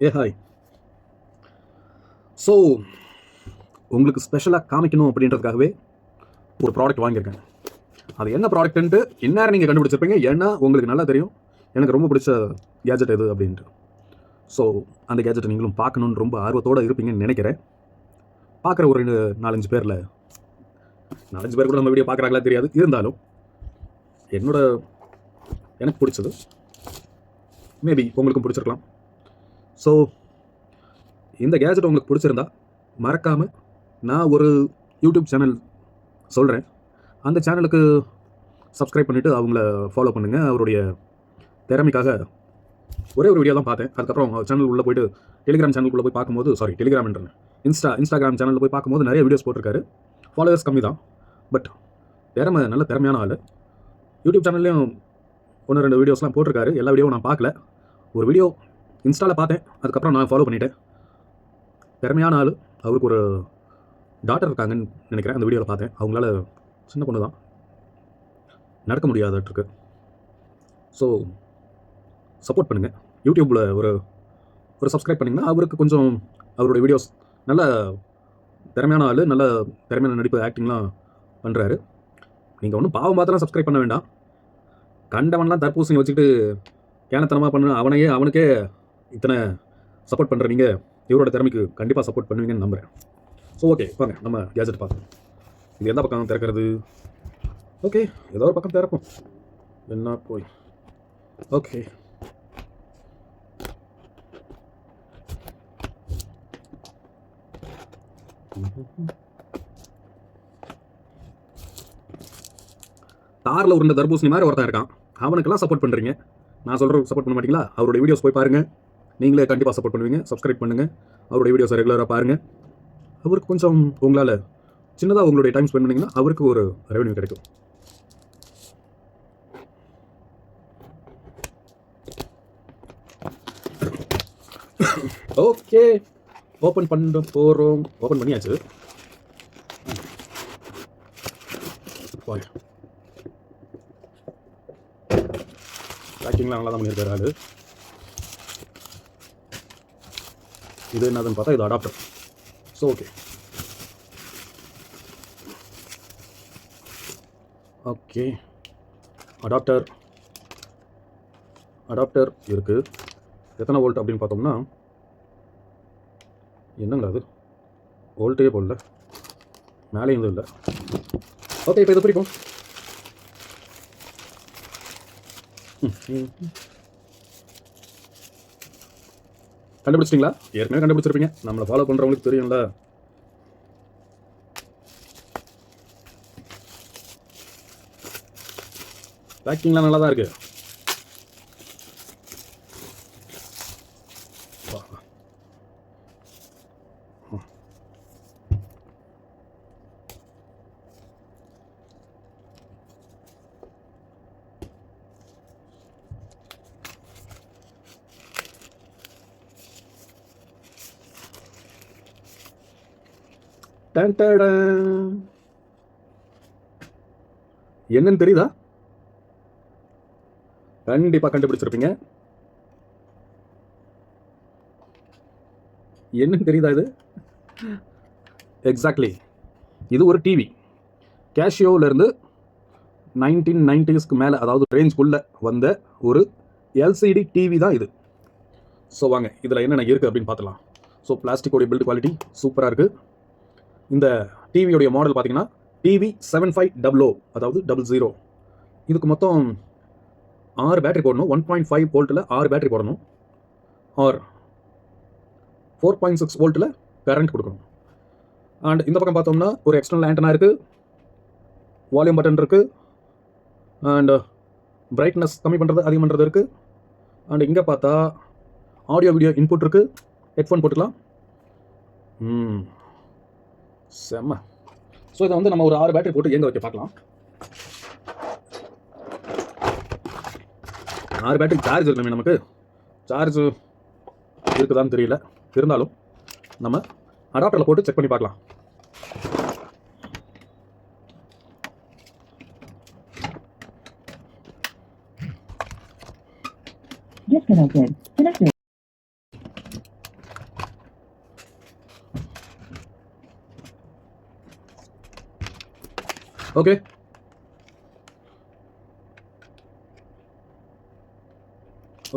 Hi. So உங்களுக்கு ஸ்பெஷலாக காமிக்கணும் அப்படின்றதுக்காகவே ஒரு ப்ராடக்ட் வாங்கியிருக்கேன். அது என்ன ப்ராடக்ட்டுன்ட்டு இந்நேரம் நீங்கள் கண்டுபிடிச்சிருப்பீங்க. ஏன்னா உங்களுக்கு நல்லா தெரியும் எனக்கு ரொம்ப பிடிச்ச கேஜெட் எது அப்படின்ட்டு. ஸோ அந்த கேஜெட்டை நீங்களும் பார்க்கணுன்னு ரொம்ப ஆர்வத்தோடு இருப்பீங்கன்னு நினைக்கிறேன். பார்க்குற ஒரு 4-5 பேரில் 4-5 பேர் கூட நம்ம வீடியோ பார்க்குறாங்களா தெரியாது. இருந்தாலும் எனக்கு பிடிச்சது மேபி உங்களுக்கும் பிடிச்சிருக்கலாம். ஸோ இந்த கேஜெட் உங்களுக்கு பிடிச்சிருந்தா மறக்காமல் நான் ஒரு யூடியூப் சேனல் சொல்கிறேன், அந்த சேனலுக்கு சப்ஸ்கிரைப் பண்ணிவிட்டு அவங்கள ஃபாலோ பண்ணுங்கள். அவருடைய திறமைக்காக ஒரே ஒரு வீடியோ தான் பார்த்தேன். அதுக்கப்புறம் சேனல் உள்ளே போய்ட்டு டெலிகிராம் சேனலுக்குள்ளே போய் பார்க்கும்போது டெலிகிராம்ன்றேன் இன்ஸ்டாகிராம் சேனலில் போய் பார்க்கும்போது நிறைய வீடியோஸ் போட்டிருக்காரு. ஃபாலோவர்ஸ் கம்மி தான், பட் நல்ல திறமையான ஆள். யூடியூப் சேனல்லையும் 1-2 வீடியோஸ்லாம் போட்டிருக்காரு. எல்லா வீடியோவும் நான் பார்க்கல. ஒரு வீடியோ இன்ஸ்டாவில் பார்த்தேன், அதுக்கப்புறம் நான் ஃபாலோ பண்ணிட்டேன். திறமையான ஆள். அவருக்கு ஒரு டாட்டர் இருக்காங்கன்னு நினைக்கிறேன். அந்த வீடியோவில் பார்த்தேன். அவங்களால சின்ன பொண்ணு தான், நடக்க முடியாதட்டுருக்கு. ஸோ சப்போர்ட் பண்ணுங்கள். யூடியூப்பில் ஒரு சப்ஸ்கிரைப் பண்ணிங்கன்னா அவருக்கு கொஞ்சம் அவருடைய வீடியோஸ் நல்ல திறமையான ஆள், நல்ல திறமையான நடிப்பு, ஆக்டிங்லாம் பண்ணுறாரு. நீங்கள் ஒன்றும் பாவம் பார்த்தலாம் சப்ஸ்கிரைப் பண்ண வேண்டாம். கண்டவன்லாம் தர்பூசணி வச்சுக்கிட்டு கேனத்தனமாக பண்ண அவனுக்கே இத்தனை சப்போர்ட் பண்ணுற நீங்கள் இவரோட திறமைக்கு கண்டிப்பாக சப்போர்ட் பண்ணுவீங்கன்னு நம்புகிறேன். ஸோ ஓகே, வாங்க நம்ம கேஜெட் பார்க்கணும். இது எந்த பக்கம் திறக்கிறது? ஓகே, ஏதோ ஒரு பக்கம் திறப்போம். என்ன போய் ஓகே. தாரில் உருண்ட தர்பூசணி மாதிரி ஒருத்தன் இருக்கான். அவனுக்கெல்லாம் சப்போர்ட் பண்ணுறீங்க, நான் சொல்கிற சப்போர்ட் பண்ண மாட்டீங்களா? அவருடைய வீடியோஸ் போய் பாருங்கள், நீங்களே கண்டிப்பாக சப்போர்ட் பண்ணுவீங்க. சப்ஸ்கிரைப் பண்ணுங்கள், அவருடைய வீடியோஸை ரெகுலராக பாருங்கள். அவருக்கு கொஞ்சம் உங்களால் சின்னதாக உங்களுடைய டைம் ஸ்பெண்ட் பண்ணிங்கன்னா அவருக்கு ஒரு ரெவன்யூ கிடைக்கும். ஓகே, ஓப்பன் பண்ண போகிறோம். ஓப்பன் பண்ணியாச்சு. பேக்கிங்லாம் நல்லா தான் பண்ணியிருக்காரு ஆள். இது என்னதுன்னு பார்த்தா இது அடாப்டர். ஸோ ஓகே அடாப்டர் இருக்குது. எத்தனை வோல்ட் அப்படின்னு பார்த்தோம்னா, என்னங்க அது வோல்ட்டே போடல, மேலே இருந்தும் இல்லை. ஓகே, இப்போ இது பிடிக்கும். கண்டுபிடிச்சிட்டிங்களா? ஏற்கனவே கண்டுபிடிச்சிருப்பீங்க, நம்மளை ஃபாலோ பண்ணுறவங்களுக்கு தெரியும்ல. பேக்கிங்லாம் நல்லா தான் இருக்குது. என்னன்னு தெரியுதா? கண்டிப்பாக கண்டுபிடிச்சிருப்பீங்க. என்னன்னு தெரியுதா? இது எக்ஸாக்ட்லி இது ஒரு டிவி. கேஷியோவிலேருந்து 1990s மேலே, அதாவது ரேஞ்சுக்குள்ளே வந்த ஒரு எல்சிடி டிவி தான் இது. ஸோ வாங்க இதில் என்னென்ன இருக்குது அப்படின்னு பார்த்துலாம். ஸோ பிளாஸ்டிக்கோடைய பில்ட் குவாலிட்டி சூப்பராக இருக்குது. இந்த டிவியோடைய மாடல் பார்த்தீங்கன்னா டிவி 7500, அதாவது 00. இதுக்கு மொத்தம் 6 பேட்டரி போடணும். 1.5 வோல்ட்டில் 6 பேட்டரி போடணும். ஆர் 4.6 வோல்ட்டில் கரண்ட் கொடுக்கணும். அண்ட் இந்த பக்கம் பார்த்தோம்னா ஒரு எக்ஸ்டர்னல் ஆண்டனா இருக்குது, வால்யூம் பட்டன் இருக்குது, அண்ட் பிரைட்னஸ் கம்மி பண்ணுறது அதிகம் பண்ணுறது இருக்குது. அண்ட் இங்கே பார்த்தா ஆடியோ வீடியோ இன்புட் இருக்குது, ஹெட்ஃபோன் போட்டுக்கலாம். செம்ம. ஸோ இதை வந்து நம்ம ஒரு 6 பேட்டரி போட்டு இயங்க வைக்க பார்க்கலாம். 6 பேட்டரி சார்ஜ் இருக்கணுமே. நமக்கு சார்ஜ் இருக்குதான்னு தெரியல, இருந்தாலும் நம்ம அடாப்டரில் போட்டு செக் பண்ணி பார்க்கலாம். Disconnected. Connected. Okay,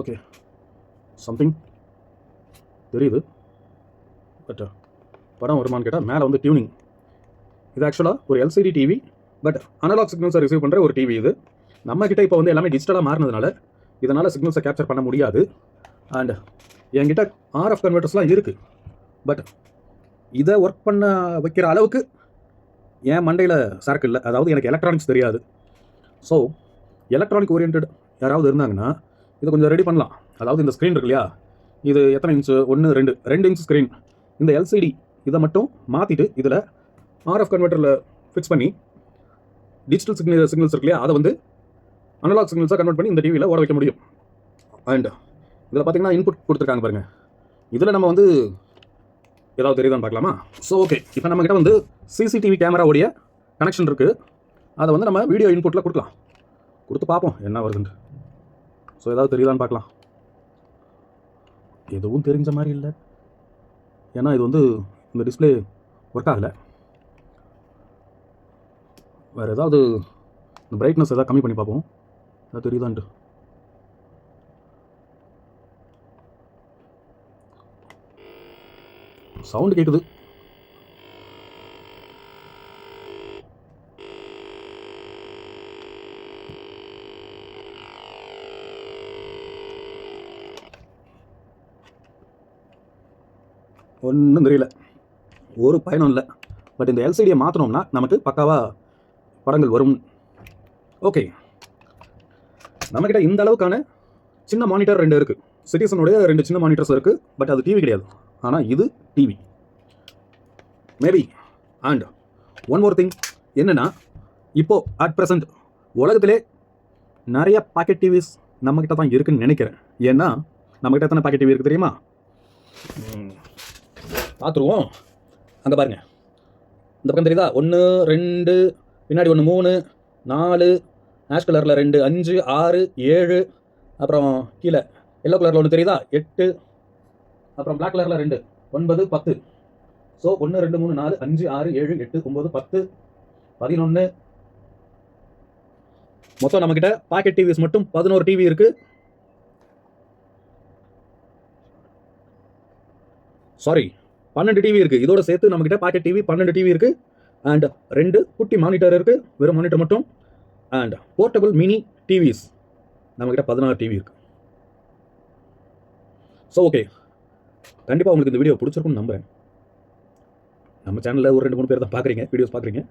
okay, something தெரியுது. பட் படம் வருமானு கேட்டால் மேலே வந்து டியூனிங். இது ஆக்சுவலாக ஒரு எல்சிடி டிவி, பட் அனலாக் சிக்னல்ஸை ரிசீவ் பண்ணுற ஒரு டிவி இது. நம்மக்கிட்ட இப்போ வந்து எல்லாமே டிஜிட்டலாக மாறினதுனால இதனால் சிக்னல்ஸை கேப்சர் பண்ண முடியாது. அண்ட் என்கிட்ட ஆர்எஃப் கன்வெர்ட்டர்ஸ்லாம் இருக்குது. பட் இதை ஒர்க் பண்ண வைக்கிற அளவுக்கு என் மண்டையில் சரக்கு இல்லை. அதாவது எனக்கு எலக்ட்ரானிக்ஸ் தெரியாது. ஸோ எலக்ட்ரானிக் ஓரியன்ட் யாராவது இருந்தாங்கன்னா இதை கொஞ்சம் ரெடி பண்ணலாம். அதாவது இந்த ஸ்க்ரீன் இருக்கு இல்லையா, இது எத்தனை இன்ச்சு? 2 inch screen. இந்த எல்சிடி இதை மட்டும் மாற்றிட்டு இதில் ஆர்எஃப் கன்வெர்ட்டரில் ஃபிக்ஸ் பண்ணி டிஜிட்டல் சிக்னல்ஸ் இருக்கு இல்லையா, அதை வந்து அனலாக் சிக்னல்ஸாக கன்வெர்ட் பண்ணி இந்த டிவியில் ஓட வைக்க முடியும். அண்ட் இதில் பார்த்தீங்கன்னா இன்புட் கொடுத்துருக்காங்க பாருங்கள். இதில் நம்ம வந்து ஏதாவது தெரியுதான்னு பார்க்கலாமா? ஸோ ஓகே, இப்போ நம்மக்கிட்ட வந்து சிசிடிவி கேமராவுடைய கனெக்ஷன் இருக்குது. அதை வந்து நம்ம வீடியோ இன்புட்டில் கொடுத்து பார்ப்போம் என்ன வருதுன்ட்டு. ஸோ ஏதாவது தெரியுதான்னு பார்க்கலாம். எதுவும் தெரிஞ்ச மாதிரி இல்லை, ஏன்னா இது வந்து இந்த டிஸ்பிளே ஒர்க் ஆகலை. வேறு ஏதாவது இந்த பிரைட்னஸ் எதாவது கம்மி பண்ணி பார்ப்போம், ஏதாவது தெரியுதான்ட்டு. சவுண்டு கேட்குது. ஒன்றும் தெரியல, ஒரு பயனும் இல்லை. பட் இந்த எல்சிடியை மாற்றினோம்னா நமக்கு பக்காவாக படங்கள் வரும். ஓகே, நம்மக்கிட்ட இந்த அளவுக்கான சின்ன மானிட்டர் 2 இருக்குது. சிட்டிசனுடைய 2 சின்ன மானிட்டர்ஸ் இருக்குது. பட் அது டிவி கிடையாது, ஆனால் இது TV maybe. And one more thing என்னென்னா, இப்போது அட் ப்ரெசண்ட் உலகத்திலே நிறைய பாக்கெட் டிவிஸ் நம்மக்கிட்ட தான் இருக்குதுன்னு நினைக்கிறேன். ஏன்னா நம்மக்கிட்ட எத்தனை பாக்கெட் டிவி இருக்குது தெரியுமா? பார்த்துருவோம். அங்கே பாருங்கள், இந்த பக்கம் தெரியுதா? 1 2, பின்னாடி 1 3 4, ஆஷ் கலரில் 2 5 6 7, அப்புறம் கீழே எல்லோ கலரில் 1 தெரியுதா? 8, அப்புறம் பிளாக் கலரில் 2 9 10. ஸோ 1 2 3 4 5 6 7 8 9 10 11. மொத்தம் நம்மக்கிட்ட பாக்கெட் டிவிஸ் மட்டும் 11 டிவி இருக்குது. சாரி, 12 டிவி இருக்குது. இதோட சேர்த்து நம்மக்கிட்ட பாக்கெட் டிவி 12 டிவி இருக்குது. அண்ட் 2 குட்டி மானிட்டர் இருக்குது, வெறும் மானிட்டர் மட்டும். அண்ட் போர்ட்டபிள் மினி டிவிஸ் நம்மக்கிட்ட 16 டிவி இருக்குது. ஸோ ஓகே, கண்டிப்பாக உங்களுக்கு இந்த வீடியோ பிடிச்சிருக்குன்னு நம்புகிறேன். நம்ம சேனலில் ஒரு 2-3 பேர் தான் பார்க்குறீங்க, வீடியோஸ் பார்க்குறீங்க.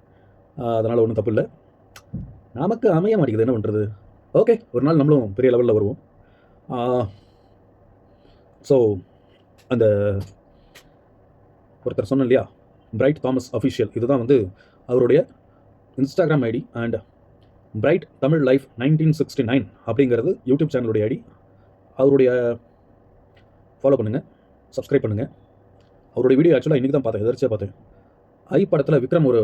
அதனால் ஒன்றும் தப்பு இல்லை. நமக்கு அமைய மாட்டேங்குது, என்ன பண்ணுறது? ஓகே, ஒரு நாள் நம்மளும் பெரிய லெவலில் வருவோம். ஸோ அந்த ஒருத்தர் சொன்னேன் இல்லையா, பிரைட் தாமஸ் அஃபிஷியல், இதுதான் வந்து அவருடைய Instagram ID. And bright Tamil life 1969 அப்படிங்கிறது யூடியூப் சேனலுடைய ஐடி. அவருடைய ஃபாலோ பண்ணுங்கள், சப்ஸ்கிரைப் பண்ணுங்கள். அவருடைய வீடியோ ஆக்சுவலாக இன்றைக்கி தான் பார்த்தேன், எதிர்ச்சியாக பார்த்தேன். ஐ படத்தில் விக்ரம் ஒரு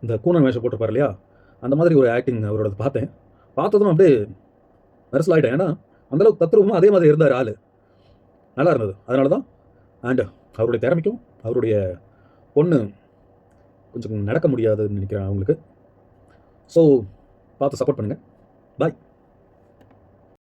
இந்த கூனன் வேஷம் போட்டிருப்பார் இல்லையா, அந்த மாதிரி ஒரு ஆக்டிங் அவரோட பார்த்ததும் அப்படியே மெர்சல் ஆகிட்டேன். ஏன்னா அந்தளவுக்கு தத்ரூபமாக அதே மாதிரி இருந்தார் ஆள். நல்லா இருந்தது, அதனால தான். அண்ட் அவருடைய திறமைக்கும் அவருடைய பொண்ணு கொஞ்சம் நடக்க முடியாதுன்னு நினைக்கிறேன் அவங்களுக்கு. ஸோ பார்த்து சப்போர்ட் பண்ணுங்கள். பாய்.